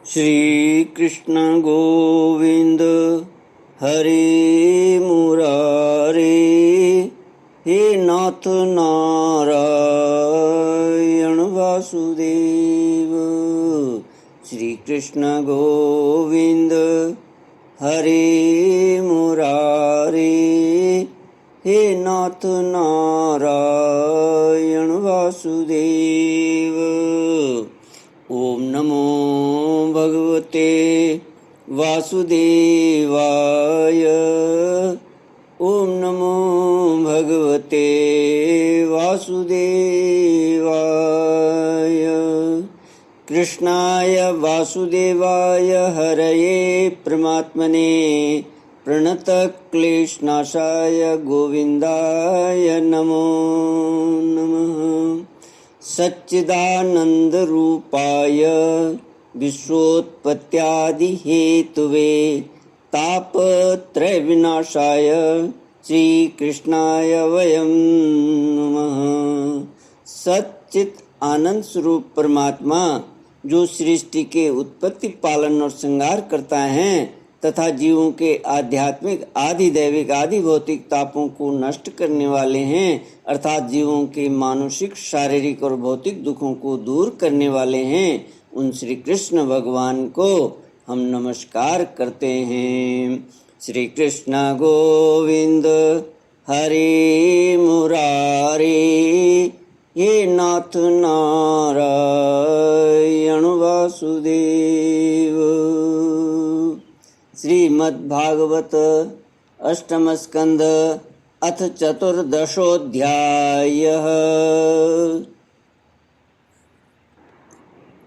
श्री कृष्ण गोविंद हरे मुरारे, हे नाथ नारायण वासुदेव। श्री कृष्ण गोविंद हरे मुरारे, हे नाथ नारायण वासुदेव। ओम नमो भगवते वासुदेवाय। ओम नमो भगवते वासुदेवाय। कृष्णाय वासुदेवाय हरये परमात्मने प्रणतक्लेशनाशाय गोविन्दाय नमो नमः। सच्चिदानन्दरूपाय विश्वोत्पत्त्यादिहेतुवे तापत्रयविनाशाय श्रीकृष्णाय वयं नमः। सच्चित आनंद स्वरूप परमात्मा जो सृष्टि के उत्पत्ति पालन और श्रृंगार करता है तथा जीवों के आध्यात्मिक आदि दैविक आदि भौतिक तापों को नष्ट करने वाले हैं, अर्थात जीवों के मानसिक शारीरिक और भौतिक दुखों को दूर करने वाले हैं, उन श्री कृष्ण भगवान को हम नमस्कार करते हैं। श्री कृष्ण गोविंद हरे मुरारे, हे नाथ नारायण वासुदेव। श्रीमद्भागवत अष्टम स्कंद अथ चतुर्दशोऽध्यायः।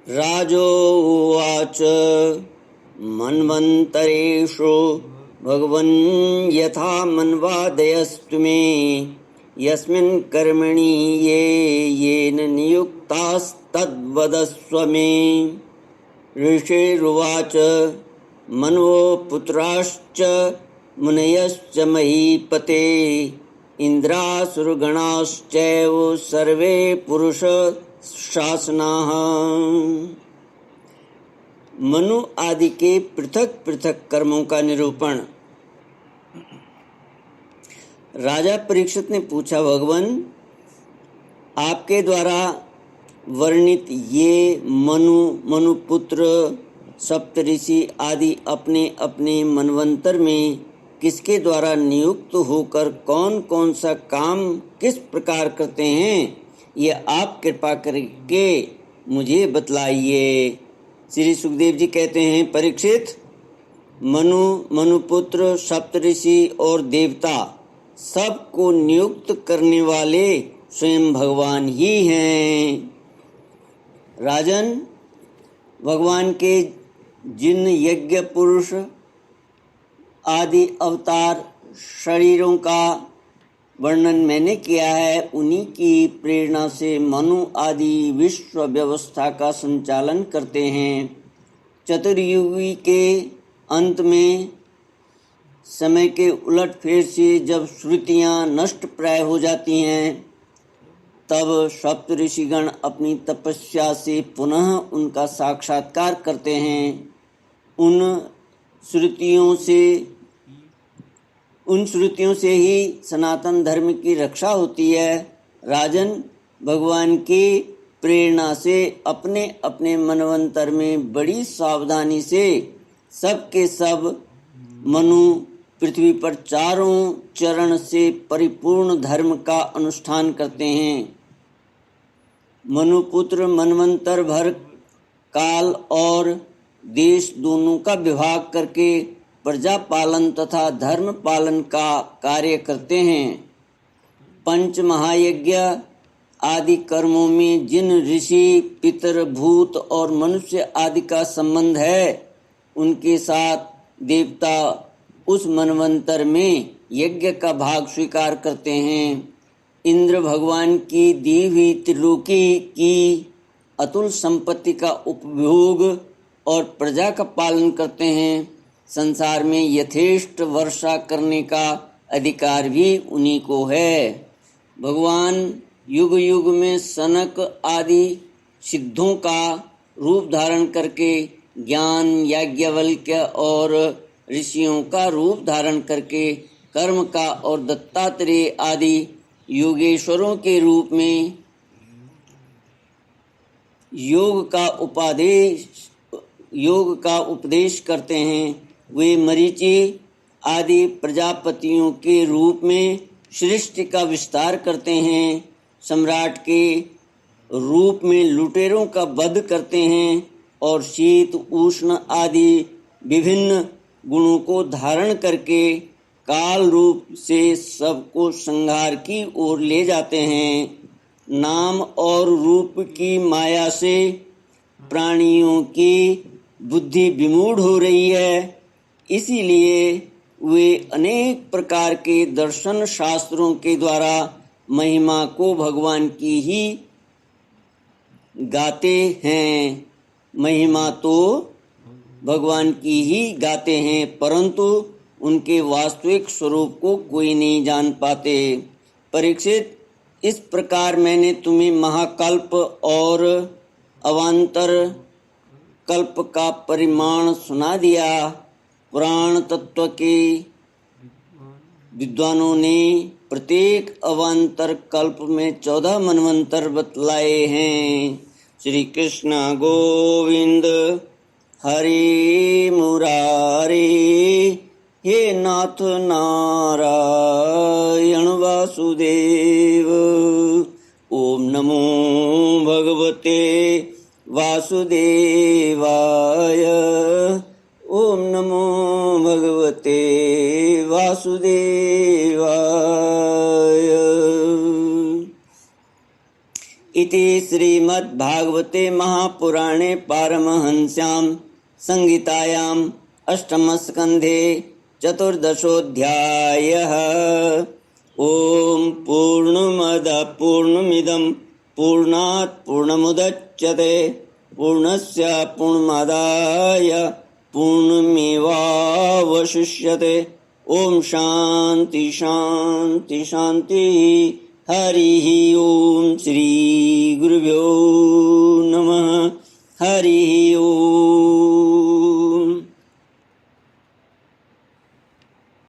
राजोवाच मन्वन्तरेषु भगवन् यथा मन्वादयस्तु मे, यस्मिन् कर्मणि येन नियुक्तास्तद्वदस्व मे। ऋषिरुवाच मन्वो पुत्राश्च मुनयश्च महीपते, इन्द्रासुरगणाश्चैव सर्वे पुरुष शासनाः। मनु आदि के पृथक पृथक कर्मों का निरूपण। राजा परीक्षित ने पूछा, भगवान आपके द्वारा वर्णित ये मनुपुत्र सप्तऋषि आदि अपने अपने मनवंतर में किसके द्वारा नियुक्त होकर कौन कौन सा काम किस प्रकार करते हैं, ये आप कृपा करके मुझे बतलाइए। श्री सुखदेव जी कहते हैं, परीक्षित, मनुपुत्र सप्तऋषि और देवता सबको नियुक्त करने वाले स्वयं भगवान ही हैं। राजन, भगवान के जिन यज्ञ पुरुष आदि अवतार शरीरों का वर्णन मैंने किया है, उन्हीं की प्रेरणा से मनु आदि विश्व व्यवस्था का संचालन करते हैं। चतुर्युगी के अंत में समय के उलटफेर से जब श्रुतियाँ नष्ट प्राय हो जाती हैं, तब सप्तऋषिगण अपनी तपस्या से पुनः उनका साक्षात्कार करते हैं। उन श्रुतियों से ही सनातन धर्म की रक्षा होती है। राजन, भगवान की प्रेरणा से अपने अपने मनवंतर में बड़ी सावधानी से सब के सब मनु पृथ्वी पर चारों चरण से परिपूर्ण धर्म का अनुष्ठान करते हैं। मनुपुत्र मनवंतर भर काल और देश दोनों का विभाग करके प्रजा पालन तथा धर्म पालन का कार्य करते हैं। पंच महायज्ञ आदि कर्मों में जिन ऋषि, पितर, भूत और मनुष्य आदि का संबंध है, उनके साथ देवता उस मनवंतर में यज्ञ का भाग स्वीकार करते हैं। इंद्र भगवान की दी हुई त्रिलोकी की अतुल संपत्ति का उपभोग और प्रजा का पालन करते हैं। संसार में यथेष्ट वर्षा करने का अधिकार भी उन्हीं को है। भगवान युग युग में सनक आदि सिद्धों का रूप धारण करके ज्ञान याज्ञवल्क्य और ऋषियों का रूप धारण करके कर्म का और दत्तात्रेय आदि योगेश्वरों के रूप में योग का उपदेश करते हैं। वे मरीचि आदि प्रजापतियों के रूप में सृष्टि का विस्तार करते हैं। सम्राट के रूप में लुटेरों का वध करते हैं और शीत उष्ण आदि विभिन्न गुणों को धारण करके काल रूप से सबको संहार की ओर ले जाते हैं। नाम और रूप की माया से प्राणियों की बुद्धि विमूढ़ हो रही है, इसीलिए वे अनेक प्रकार के दर्शन शास्त्रों के द्वारा महिमा को भगवान की ही गाते हैं। महिमा तो भगवान की ही गाते हैं, परंतु उनके वास्तविक स्वरूप को कोई नहीं जान पाते। परीक्षित, इस प्रकार मैंने तुम्हें महाकल्प और अवान्तर कल्प का परिमाण सुना दिया। पुराण तत्व के विद्वानों ने प्रत्येक अवान्तर कल्प में 14 मनवंतर बतलाए हैं। श्री कृष्ण गोविंद हरि मुरारी, हे नाथ नारायण वासुदेव। ओम नमो भगवते वासुदेवाय। ओम नमो भगवते वासुदेवाय। इति श्रीमद्भागवते महापुराणे पारमहंस्यां संहितायां अष्टमस्कन्धे चतुर्दशोऽध्यायः। ओम पूर्णमदः पूर्णमिदं पूर्णात् पूर्णमुदच्यते पूर्णस्य पूर्णमादाय पूर्णमेवावशिष्यते। ओम शांति शांति शांति। हरि ओम। श्री गुरुभ्यो